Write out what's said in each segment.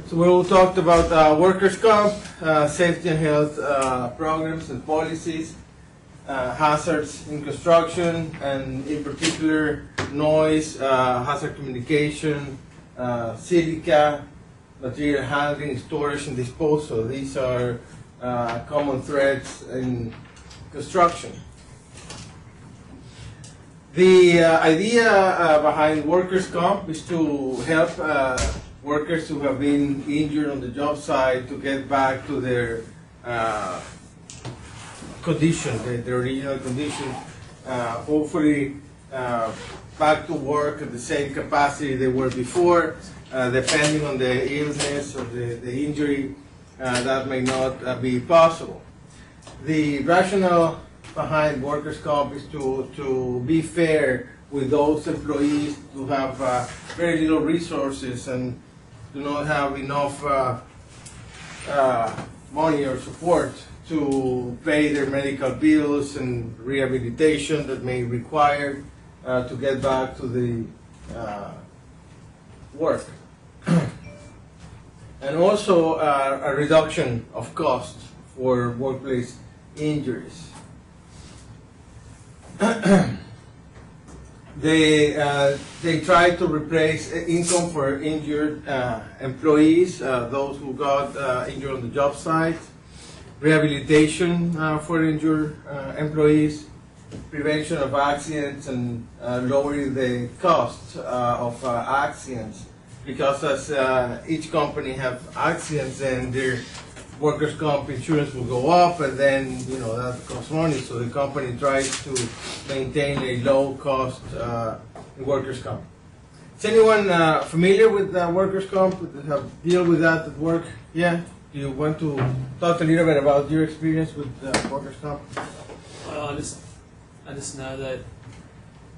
So we all talked about workers' comp, safety and health programs and policies, hazards in construction, and in particular noise, hazard communication, silica, material handling, storage, and disposal. These are common threats in construction. The idea behind workers' comp is to help workers who have been injured on the job site to get back to their condition, their original condition, hopefully back to work at the same capacity they were before, depending on the illness or the injury, that may not be possible. The rationale behind workers' comp is to be fair with those employees who have very little resources and do not have enough money or support to pay their medical bills and rehabilitation that may require to get back to the work. And also a reduction of costs for workplace injuries. They try to replace income for injured employees, those who got injured on the job site, rehabilitation for injured employees, prevention of accidents, and lowering the cost of accidents. Because as each company have accidents, and their workers' comp insurance will go up, and then that costs money. So the company tries to maintain a low cost in workers' comp. Is anyone familiar with workers' comp? Have deal with that at work? Yeah. Do you want to talk a little bit about your experience with workers' comp? Well, I just know that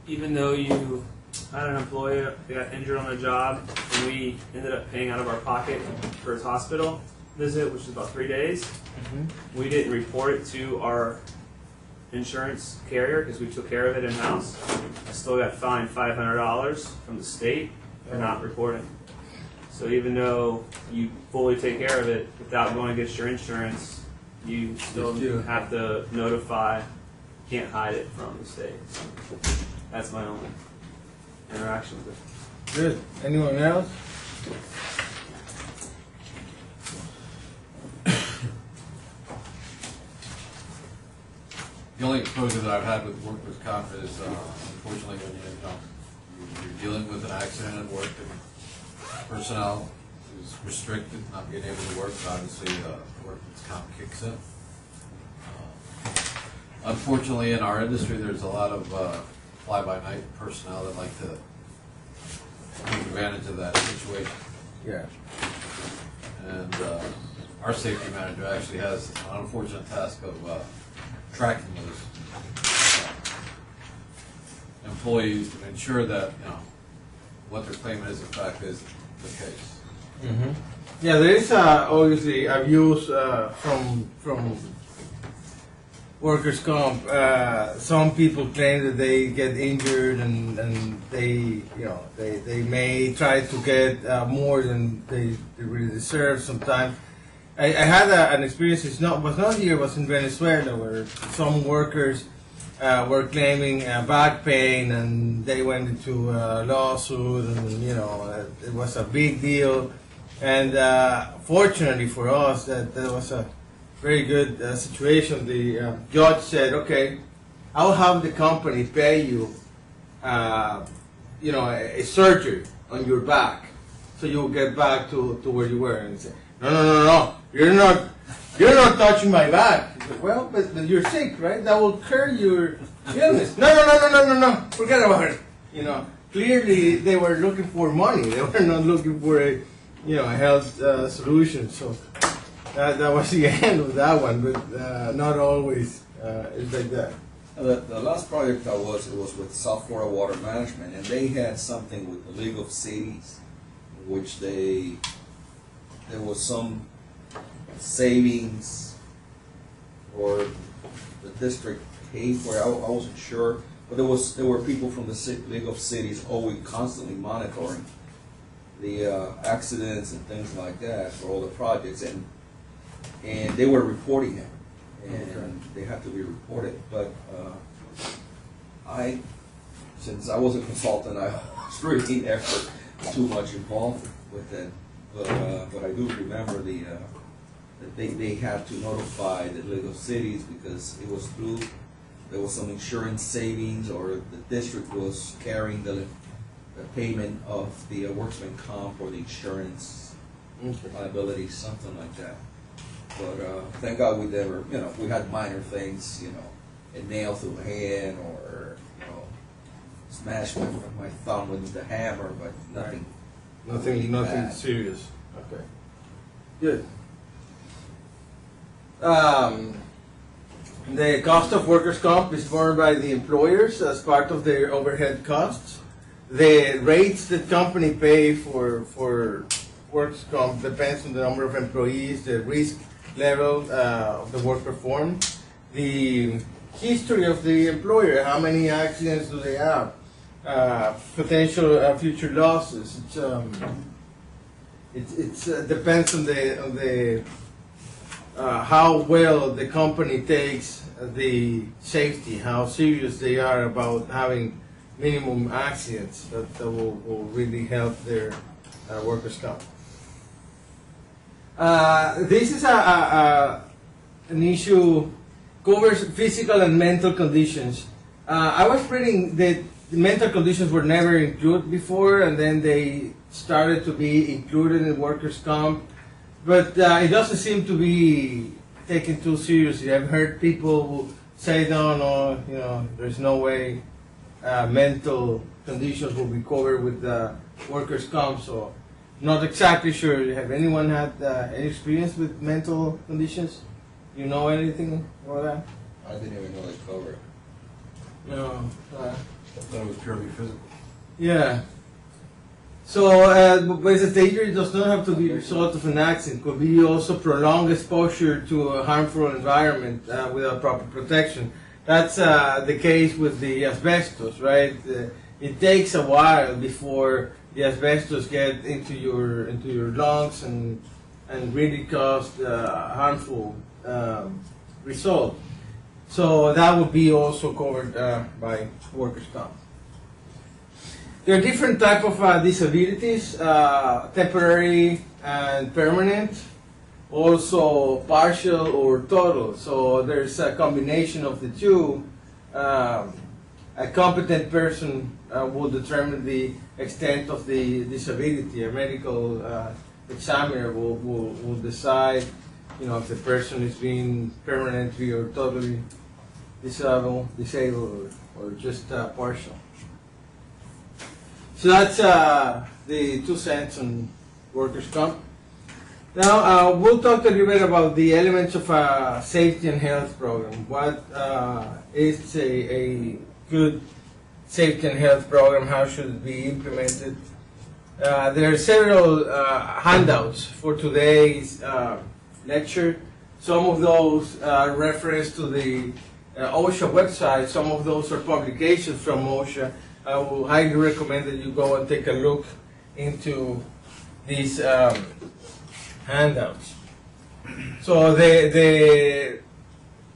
even though you had an employee that got injured on a job, and we ended up paying out of our pocket for his hospital visit, which was about 3 days. Mm-hmm. We didn't report it to our insurance carrier because we took care of it in-house. I still got fined $500 from the state for not reporting. So even though you fully take care of it without going against your insurance, you still have to notify, can't hide it from the state. So that's my only interaction with it. Good. Anyone else? The only exposure that I've had with workers' comp is, unfortunately, when you're dealing with an accident at work and personnel is restricted, not being able to work, so obviously workers' comp kicks in. Unfortunately, in our industry, there's a lot of fly-by-night personnel that like to take advantage of that situation. Yeah. And our safety manager actually has an unfortunate task of tracking those employees to ensure that what they're claiming is in fact is the case. Mm-hmm. Yeah, there is obviously abuse from workers' comp. Some people claim that they get injured and they may try to get more than they really deserve sometimes. I had an experience. Was not here. It was in Venezuela, where some workers were claiming back pain, and they went into a lawsuit, and it was a big deal. And fortunately for us, that was a very good situation. The judge said, "Okay, I'll have the company pay you, a surgery on your back, so you'll get back to where you were." And he said, No. You're not touching my back. He said, well, but you're sick, right? That will cure your illness. No. Forget about it. Clearly they were looking for money. They were not looking for a health solution. So that was the end of that one. But not always is like that. The last project it was with South Florida Water Management, and they had something with the League of Cities, which there was some savings or the district paid for it. I wasn't sure, but there were people from the League of Cities always constantly monitoring accidents and things like that for all the projects, and they were reporting it, and they had to be reported. But since I was a consultant, I was really never too much involved with it. But I do remember that they had to notify the League of Cities because it was through, there was some insurance savings, or the district was carrying the payment of the workman comp or the insurance liability, something like that. But thank God we never, we had minor things, a nail through the hand, or smash my thumb with the hammer, but nothing. Nothing bad. serious. Okay. Good. The cost of workers' comp is borne by the employers as part of their overhead costs. The rates that company pay for workers' comp depends on the number of employees, the risk level of the work performed, the history of the employer, how many accidents do they have, potential future losses. It depends on the how well the company takes the safety, how serious they are about having minimum accidents that will really help their workers' comp. This is an issue, covers physical and mental conditions. I was reading that the mental conditions were never included before, and then they started to be included in workers' comp, but it doesn't seem to be taken too seriously. I've heard people say, no, there's no way mental conditions will be covered with workers' comp, so not exactly sure. Have anyone had any experience with mental conditions? You know anything about that? I didn't even know they covered it. No. I thought it was purely physical. Yeah. So, but the injury does not have to be a result of an accident. It could be also prolonged exposure to a harmful environment without proper protection. That's the case with the asbestos, right? It takes a while before the asbestos get into your lungs and really cause harmful result. So that would be also covered by workers' comp. There are different types of disabilities, temporary and permanent, also partial or total. So there's a combination of the two. A competent person will determine the extent of the disability. A medical examiner will decide, if the person is being permanently or totally disabled or just partial. So that's the 2 cents on workers' comp. Now we'll talk a little bit about the elements of a safety and health program. What is a good safety and health program? How should it be implemented? There are several handouts for today's lecture. Some of those are reference to the OSHA website. Some of those are publications from OSHA. I will highly recommend that you go and take a look into these handouts. So the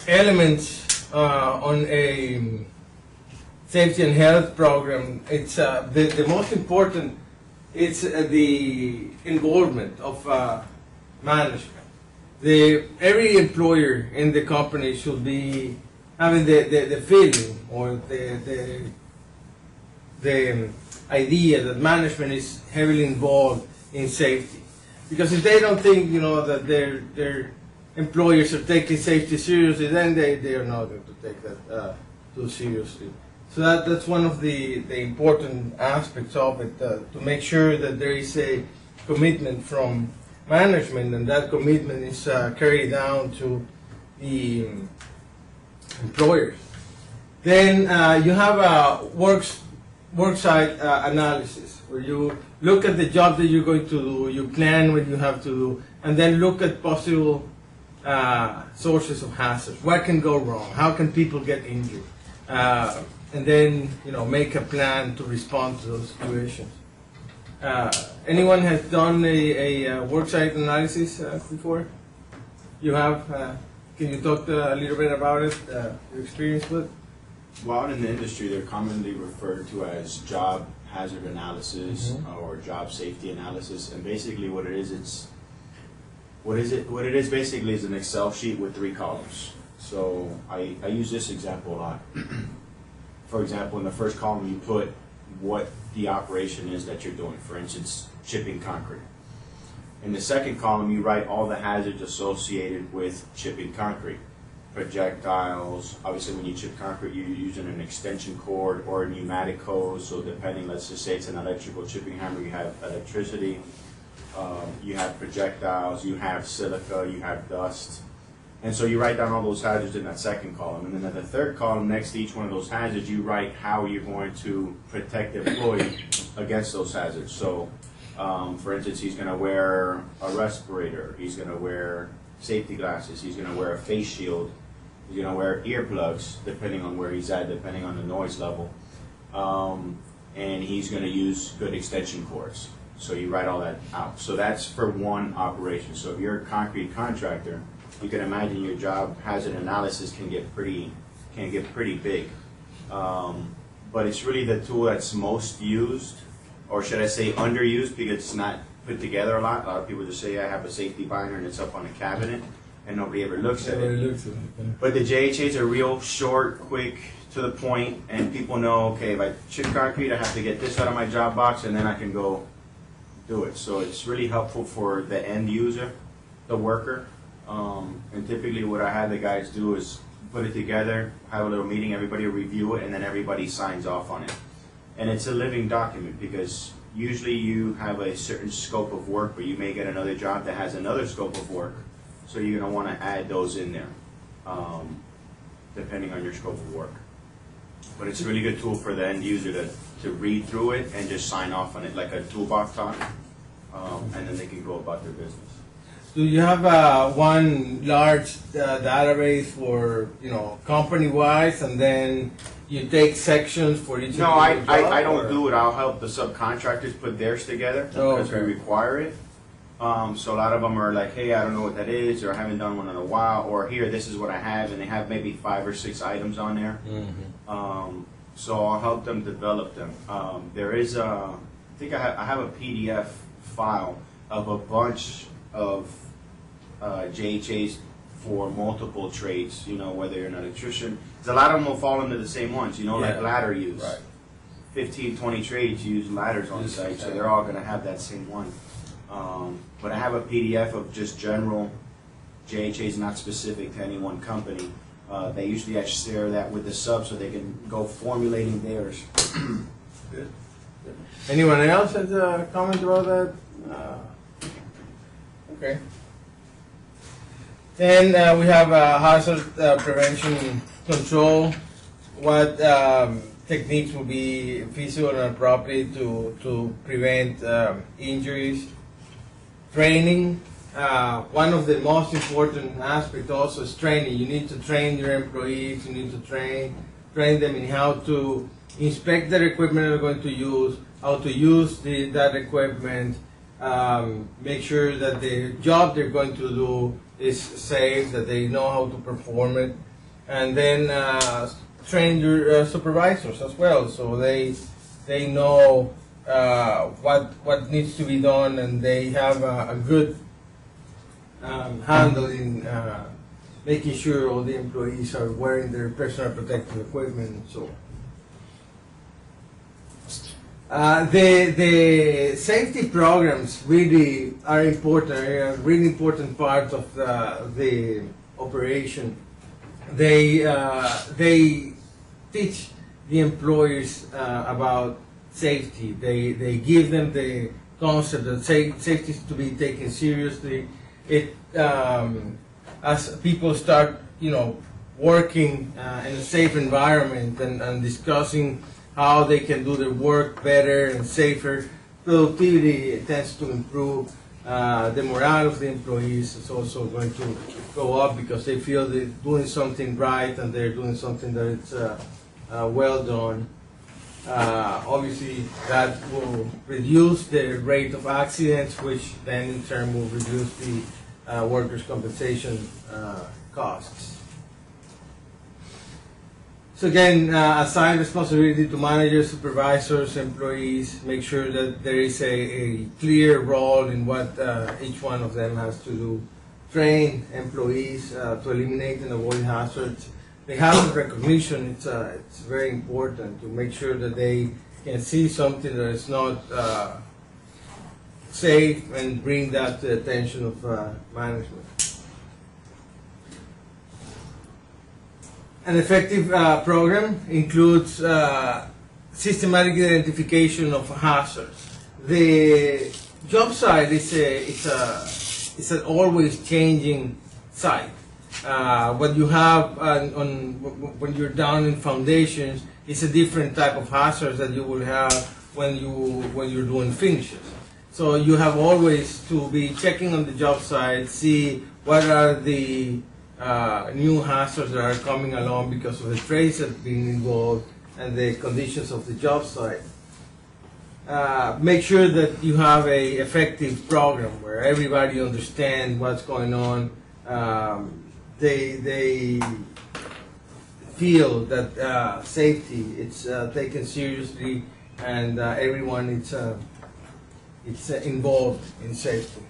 elements on a safety and health program, it's the most important. It's the involvement of management. Every employer in the company should be having the feeling or the idea that management is heavily involved in safety. Because if they don't think, that their employers are taking safety seriously, then they are not going to take that too seriously. So that's one of the important aspects of it, to make sure that there is a commitment from management, and that commitment is carried down to the employers. Then you have a worksite analysis, where you look at the job that you're going to do, you plan what you have to do, and then look at possible sources of hazards. What can go wrong? How can people get injured? And then make a plan to respond to those situations. Anyone has done a worksite analysis before? You have? Can you talk a little bit about it, your experience with? Well, out in the industry, they're commonly referred to as job hazard analysis or job safety analysis. And basically what it is, what it is basically is an Excel sheet with 3 columns. So I use this example a lot. For example, in the first column, you put what the operation is that you're doing. For instance, chipping concrete. In the second column, you write all the hazards associated with chipping concrete. Projectiles, obviously when you chip concrete, you're using an extension cord or a pneumatic hose. So depending, let's just say it's an electrical chipping hammer, you have electricity, you have projectiles, you have silica, you have dust. And so you write down all those hazards in that second column. And then in the third column, next to each one of those hazards, you write how you're going to protect the employee against those hazards. So for instance, he's going to wear a respirator, he's going to wear safety glasses, he's going to wear a face shield, he's going to wear earplugs, depending on where he's at, depending on the noise level, and he's going to use good extension cords. So you write all that out. So that's for one operation. So if you're a concrete contractor, you can imagine your job hazard analysis can get pretty big. But it's really the tool that's most used, or should I say underused, because it's not put together a lot. A lot of people just say, I have a safety binder and it's up on a cabinet, and nobody ever looks at it. But the JHAs are real short, quick, to the point, and people know, okay, if I chip concrete, I have to get this out of my job box, and then I can go do it. So it's really helpful for the end user, the worker. And typically what I have the guys do is put it together, have a little meeting, everybody review it, and then everybody signs off on it. And it's a living document, because usually you have a certain scope of work, but you may get another job that has another scope of work. So you're going to want to add those in there, depending on your scope of work. But it's a really good tool for the end user to read through it and just sign off on it, like a toolbox talk, and then they can go about their business. Do you have one large database for, company-wise, and then you take sections for each? No, I don't do it. I'll help the subcontractors put theirs together because we require it. So a lot of them are like, hey, I don't know what that is, or I haven't done one in a while, or here, this is what I have, and they have maybe 5 or 6 items on there. So I'll help them develop them. There is I think I have a PDF file of a bunch of JHAs for multiple trades, whether you're an electrician. Because a lot of them will fall into the same ones, like ladder use. Right. 15, 20 trades use ladders on site, so they're all going to have that same one. But I have a PDF of just general JHAs, not specific to any one company. They usually I share that with the sub so they can go formulating theirs. Good. Anyone else has a comment about that? Okay. Then we have hazard prevention control. What techniques will be feasible and appropriate to prevent injuries? Training. One of the most important aspects also is training. You need to train your employees. You need to train them in how to inspect their equipment they're going to use, how to use that equipment, make sure that the job they're going to do is safe, that they know how to perform it, and then train your supervisors as well, so they know what needs to be done, and they have a good handle in making sure all the employees are wearing their personal protective equipment and so on. The safety programs really are important, a really important part of the operation. They teach the employers about safety. They give them the concept that safety is to be taken seriously. As people start, working in a safe environment and discussing how they can do their work better and safer, productivity tends to improve. The morale of the employees is also going to go up because they feel they're doing something right and they're doing something that it's well done. Obviously, that will reduce the rate of accidents, which then in turn will reduce the workers' compensation costs. So again, assign responsibility to managers, supervisors, employees. Make sure that there is a clear role in what each one of them has to do. Train employees to eliminate and avoid hazards. The hazard recognition, it's very important to make sure that they can see something that is not safe and bring that to the attention of management. An effective program includes systematic identification of hazards. The job site is an always changing site. What you have when you're down in foundations is a different type of hazards that you will have when you're doing finishes. So you have always to be checking on the job site, see what are the new hazards that are coming along because of the trades that are being involved and the conditions of the job site. Make sure that you have a effective program where everybody understands what's going on. They feel that safety it's taken seriously, and everyone it's involved in safety.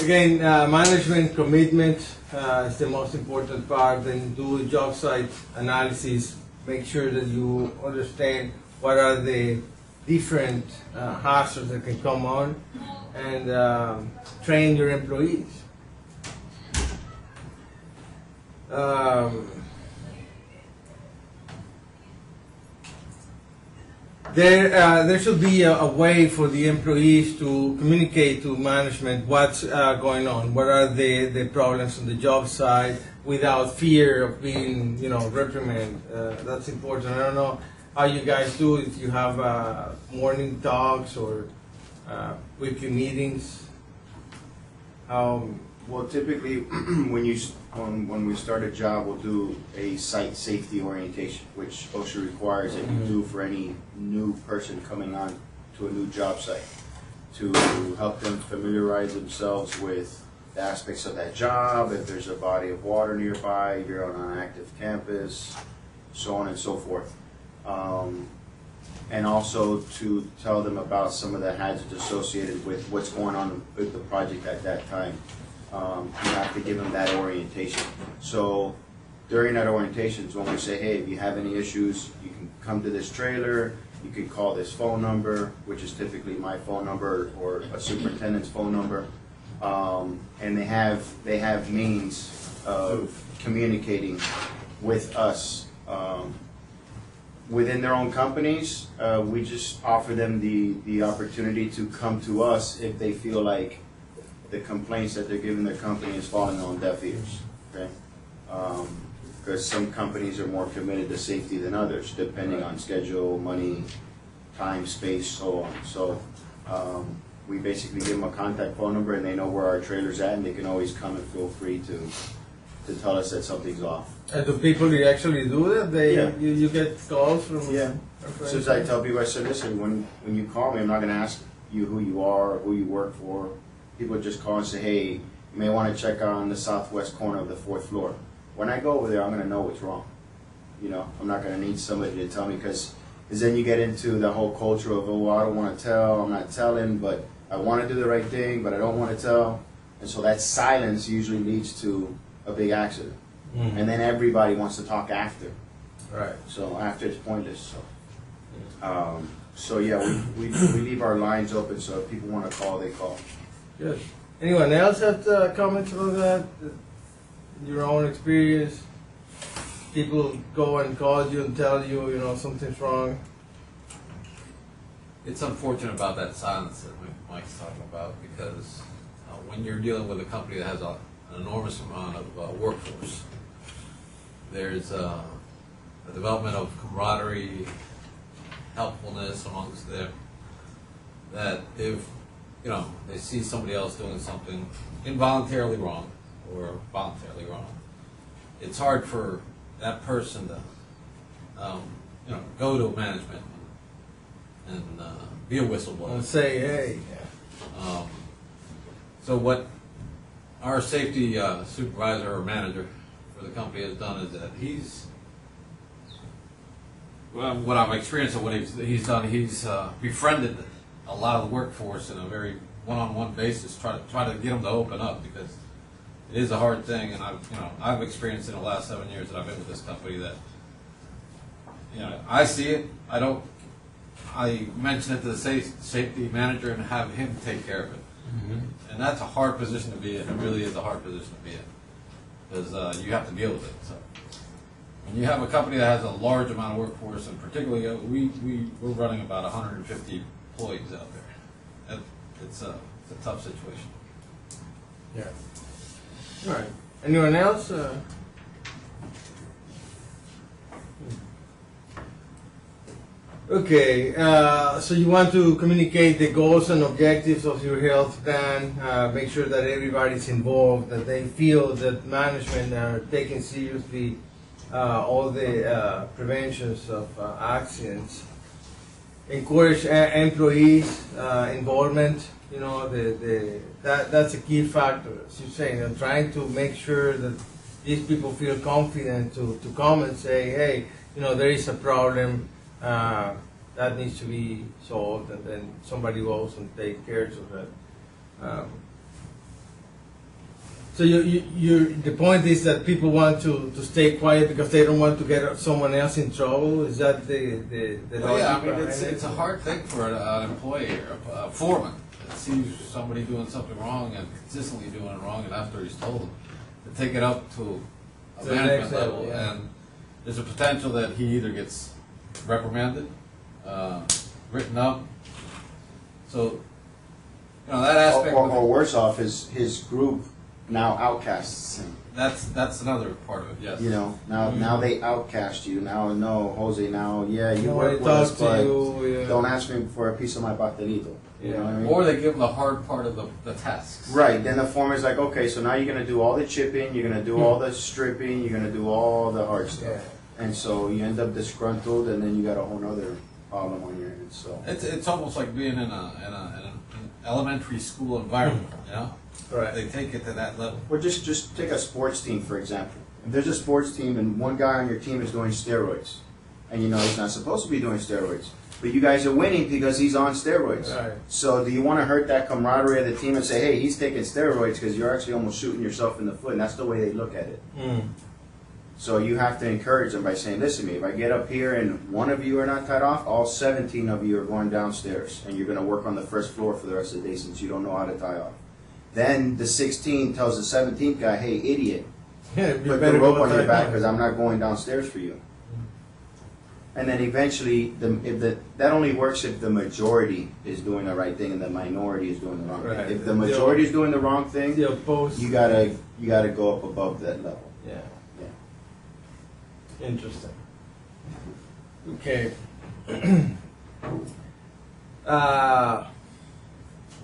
Again, management commitment is the most important part. Then do a job site analysis. Make sure that you understand what are the different hazards that can come on, and train your employees. There should be a way for the employees to communicate to management what's going on, what are the problems on the job site, without fear of being, reprimanded. That's important. I don't know how you guys do, if you have morning talks or weekly meetings. Well, typically, when we start a job, we'll do a site safety orientation, which OSHA requires that you do for any new person coming on to a new job site, to help them familiarize themselves with the aspects of that job, if there's a body of water nearby, if you're on an active campus, so on and so forth. And also to tell them about some of the hazards associated with what's going on with the project at that time. You have to give them that orientation. So during that orientation is when we say, hey, if you have any issues, you can come to this trailer, you can call this phone number, which is typically my phone number or a superintendent's phone number. And they have means of communicating with us. Within their own companies, we just offer them the opportunity to come to us if they feel like the complaints that they're giving their company is falling on deaf ears, okay? Because some companies are more committed to safety than others, depending on schedule, money, time, space, so on. So we basically give them a contact phone number, and they know where our trailer's at, and they can always come and feel free to tell us that something's off. And do people actually do that? Yeah. You get calls from? Yeah. As soon as I tell people, I said, listen, when you call me, I'm not going to ask you who you are or who you work for. People just call and say, hey, you may want to check on the southwest corner of the 4th floor. When I go over there, I'm going to know what's wrong. I'm not going to need somebody to tell me, because then you get into the whole culture of, oh, I don't want to tell, I'm not telling, but I want to do the right thing, but I don't want to tell. And so that silence usually leads to a big accident. Mm-hmm. And then everybody wants to talk after. Right. So after it's pointless. So yeah, we leave our lines open, so if people want to call, they call. Good. Anyone else have comments about that? Your own experience? People go and call you and tell you, something's wrong. It's unfortunate about that silence that Mike's talking about, because when you're dealing with a company that has an enormous amount of workforce, there's a development of camaraderie, helpfulness amongst them, that if they see somebody else doing something involuntarily wrong or voluntarily wrong, it's hard for that person to go to management and be a whistleblower. And say, hey. So what our safety supervisor or manager for the company has done is that what I've experienced and what he's done, he's befriended a lot of the workforce in a very one-on-one basis, try to get them to open up, because it is a hard thing, and I've experienced in the last 7 years that I've been with this company that I see it. I mention it to the safety manager and have him take care of it. And that's a hard position to be in. It really is a hard position to be in, because you have to deal with it. So when you have a company that has a large amount of workforce, and particularly we're running about 150 employees out there, it's a tough situation. Yeah. All right. Anyone else? Okay, so you want to communicate the goals and objectives of your health plan, make sure that everybody's involved, that they feel that management are taking seriously all the preventions of accidents. Encourage employees' involvement, that's a key factor, as you're saying, trying to make sure that these people feel confident to come and say, hey, there is a problem, that needs to be solved, and then somebody goes and take care of that. So the point is that people want to stay quiet because they don't want to get someone else in trouble. Is that the Well, yeah, I mean, logic it's a hard thing for an employee or a foreman that sees somebody doing something wrong and consistently doing it wrong, and after he's told them, to take it up to a the management next level. level, yeah. And there's a potential that he either gets reprimanded, written up. So, that aspect. Or worse off, his group now outcasts him. That's another part of it. Yes. Now they outcast you. Now, no, Jose. Now, yeah, you Nobody work with us, talks to but you, yeah. don't ask me for a piece of my pastelito. You know what I mean? Or they give him the hard part of the tasks. Right. Then the foreman's like, okay, so now you're gonna do all the chipping, you're gonna do all the stripping, you're gonna do all the hard stuff, Yeah. and so you end up disgruntled, and then you got a whole other problem on your hands. So It's almost like being in an elementary school environment. Right. They take it to that level. Or just take a sports team, for example. If there's a sports team and one guy on your team is doing steroids, and he's not supposed to be doing steroids, but you guys are winning because he's on steroids. Right. So do you want to hurt that camaraderie of the team and say, hey, he's taking steroids because you're actually almost shooting yourself in the foot, and that's the way they look at it. So you have to encourage them by saying, listen to me, if I get up here and one of you are not tied off, all 17 of you are going downstairs, and you're going to work on the first floor for the rest of the day since you don't know how to tie off. Then the 16 tells the 17th guy, hey, idiot, Yeah, you put the better rope go on your outside. back because I'm not going downstairs for you. And then eventually, that only works if the majority is doing the right thing and the minority is doing the wrong Right. thing. If the majority is doing the wrong thing, The opposed. you gotta go up above that level. Yeah. Yeah. Interesting. Okay.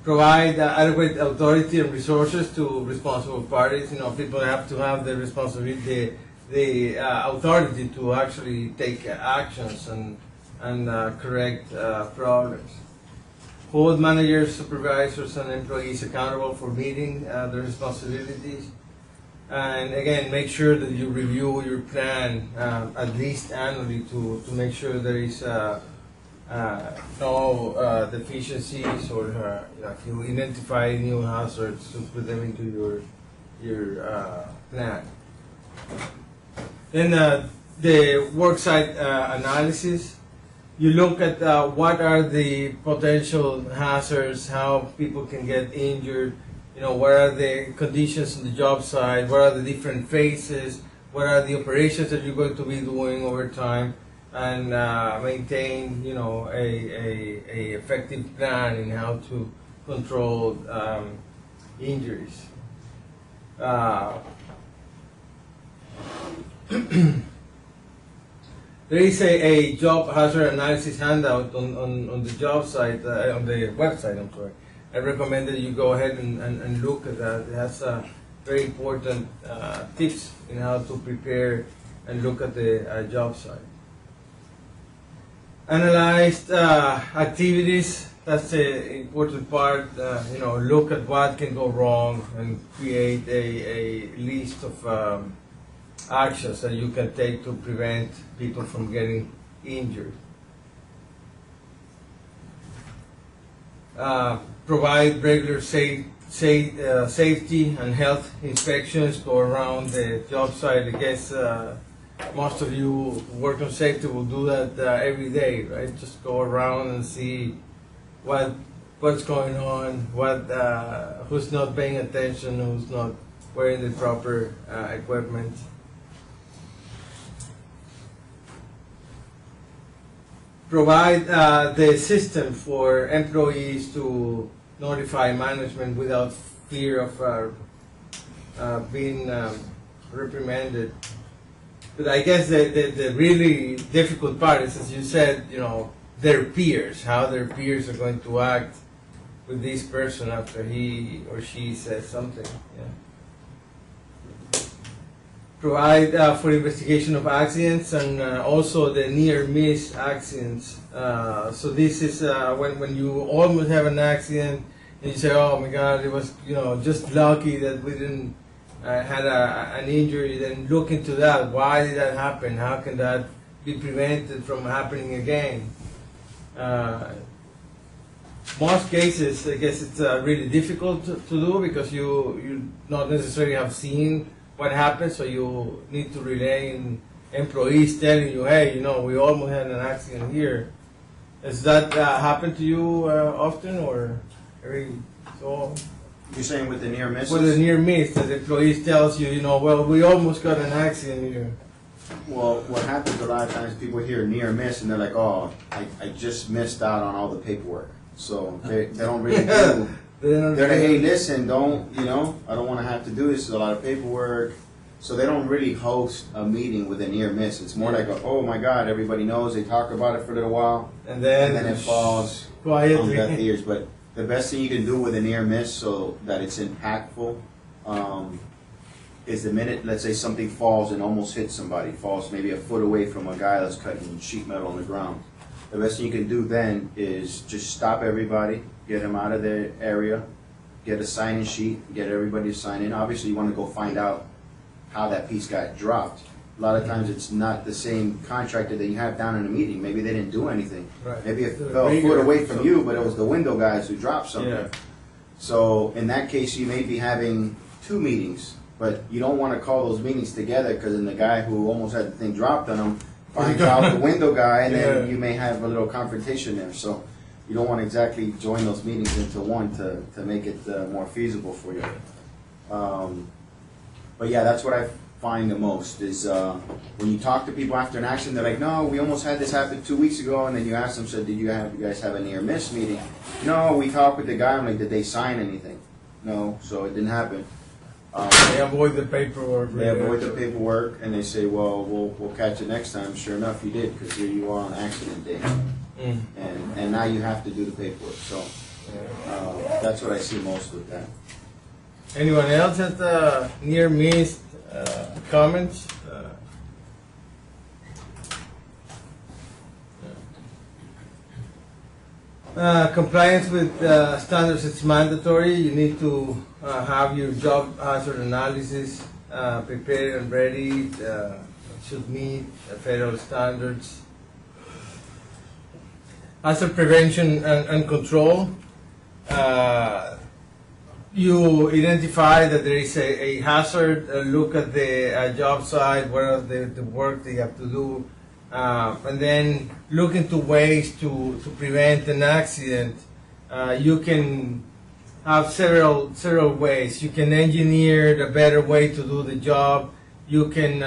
Provide adequate authority and resources to responsible parties. People have to have the responsibility, the authority to actually take actions and correct problems. Hold managers, supervisors, and employees accountable for meeting their responsibilities. And again, make sure that you review your plan at least annually to make sure there is no deficiencies, or if you identify new hazards, to put them into your plan. Then the worksite analysis. You look at what are the potential hazards, how people can get injured, what are the conditions on the job site, what are the different phases, what are the operations that you're going to be doing over time, and maintain, a effective plan in how to control injuries. There is a job hazard analysis handout on the job site, on the website, I'm sorry. I recommend that you go ahead and look at that. It has very important tips in how to prepare and look at the job site. Analyzed activities. That's the important part. Look at what can go wrong and create a list of actions that you can take to prevent people from getting injured. Provide regular safety and health inspections. Go around the job site. I guess most of you who work on safety will do that every day, right? Just go around and see what's going on, who's not paying attention, who's not wearing the proper equipment. Provide the system for employees to notify management without fear of being reprimanded. But I guess the really difficult part is, as you said, their peers, how their peers are going to act with this person after he or she says something. Yeah. Provide for investigation of accidents and also the near-miss accidents. So this is when you almost have an accident and you say, oh my God, it was just lucky that we didn't had an injury. Then look into that. Why did that happen? How can that be prevented from happening again? Most cases, I guess it's really difficult to do because you not necessarily have seen what happened, so you need to rely on employees telling you, hey, we almost had an accident here. Has that happened to you often, or every so? You're saying with the near misses? With the near miss, that employees tells you, well, we almost got an accident here. Well, what happens a lot of times, people hear near miss and they're like, oh, I just missed out on all the paperwork. So they don't really do. They're like, hey, listen, I don't want to have to do this. There's a lot of paperwork. So they don't really host a meeting with a near miss. It's more like, oh my God, everybody knows. They talk about it for a little while. And then it falls on deaf ears. But the best thing you can do with a near miss so that it's impactful is the minute, let's say something falls and almost hits somebody, falls maybe a foot away from a guy that's cutting sheet metal on the ground. The best thing you can do then is just stop everybody, get them out of their area, get a sign-in sheet, get everybody to sign in. Obviously, you want to go find out how that piece got dropped. A lot of times it's not the same contractor that you have down in a meeting. Maybe they didn't do anything. Right. Maybe it fell a foot away from you, but it was the window guys who dropped something. Yeah. So in that case, you may be having 2 meetings, but you don't want to call those meetings together because then the guy who almost had the thing dropped on him finds out the window guy, and then you may have a little confrontation there. So you don't want to exactly join those meetings into one to make it more feasible for you. But yeah, that's what I find the most is when you talk to people after an accident, they're like, no, we almost had this happen 2 weeks ago, and then you ask them, so did you guys have a near miss meeting? No, we talked with the guy. I'm like, did they sign anything? No, so it didn't happen. They avoid the paperwork. They avoid the paperwork, and they say, well, we'll catch it next time. Sure enough, you did, because here you are on accident day. And now you have to do the paperwork. So that's what I see most with that. Anyone else has near miss comments? Compliance with standards, it's mandatory. You need to have your job hazard analysis prepared and ready. It should meet federal standards. Hazard prevention and control. You identify that there is a hazard, look at the job site, what are the work they have to do, and then look into ways to prevent an accident. You can have several ways. You can engineer the better way to do the job. You can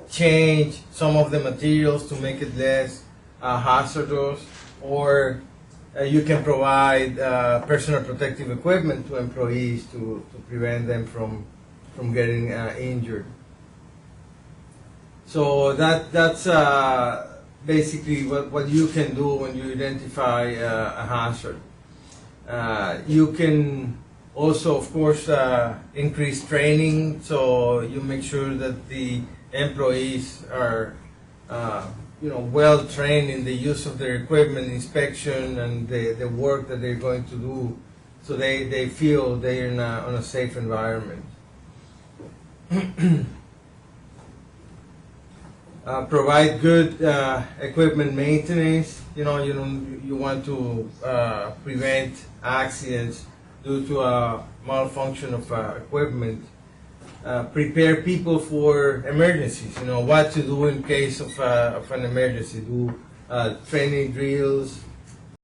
change some of the materials to make it less hazardous, or you can provide personal protective equipment to employees to prevent them from getting injured. So that's basically what you can do when you identify a hazard. You can also, of course, increase training, so you make sure that the employees are well trained in the use of their equipment, inspection, and the work that they're going to do, so they feel they're in on a safe environment. Provide good equipment maintenance. You want to prevent accidents due to a malfunction of equipment. Prepare people for emergencies. What to do in case of an emergency. Do training drills,